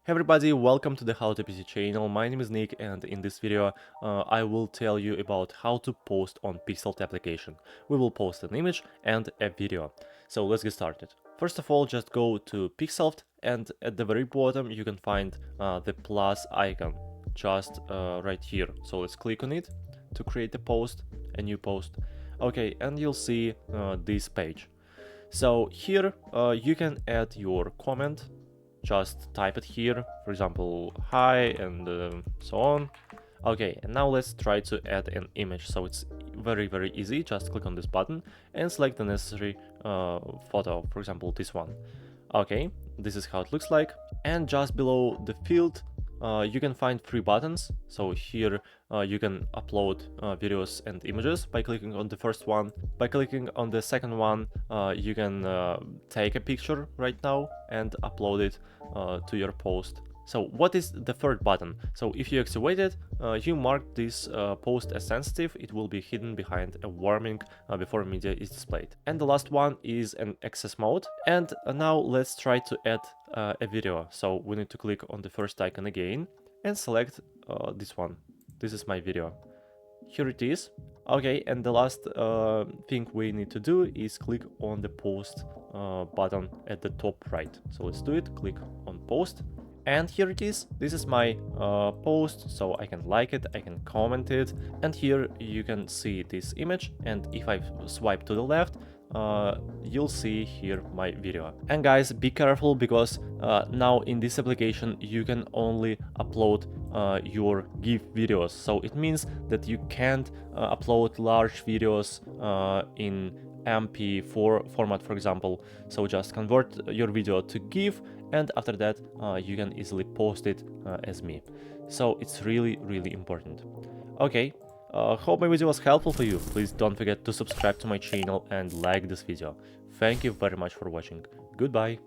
Hey everybody, welcome to the How to PC channel. My name is Nick, and in this video I will tell you about how to post on Pixelfed application. We will post an image and a video. So let's get started. First of all, just go to Pixelfed, and at the very bottom you can find the plus icon just right here. So let's click on it to create a post, a new post. Okay, and you'll see this page. So here you can add your comment. Just type it here, for example, hi, and so on. Okay, and now let's try to add an image. So it's very easy. Just click on this button and select the necessary photo, for example, this one. Okay, this is how it looks like. And just below the field, you can find three buttons. So here you can upload videos and images by clicking on the first one. By clicking on the second one, you can take a picture right now and upload it to your post. So what is the third button? So if you activate it, you mark this post as sensitive. It will be hidden behind a warning before media is displayed. And the last one is an access mode. And now let's try to add a video. So we need to click on the first icon again and select this one. This is my video. Here it is. Okay, and the last thing we need to do is click on the post button at the top right. So let's do it. Click on post. And here it is. This is my post, so I can like it, I can comment it, and here you can see this image. And if I swipe to the left, you'll see here my video. And guys, be careful, because now in this application you can only upload your GIF videos. So it means that you can't upload large videos in MP4 format, for example. So just convert your video to GIF, and after that you can easily post it as me. So it's really important. Okay, hope my video was helpful for you. Please don't forget to subscribe to my channel and like this video. Thank you very much for watching. Goodbye.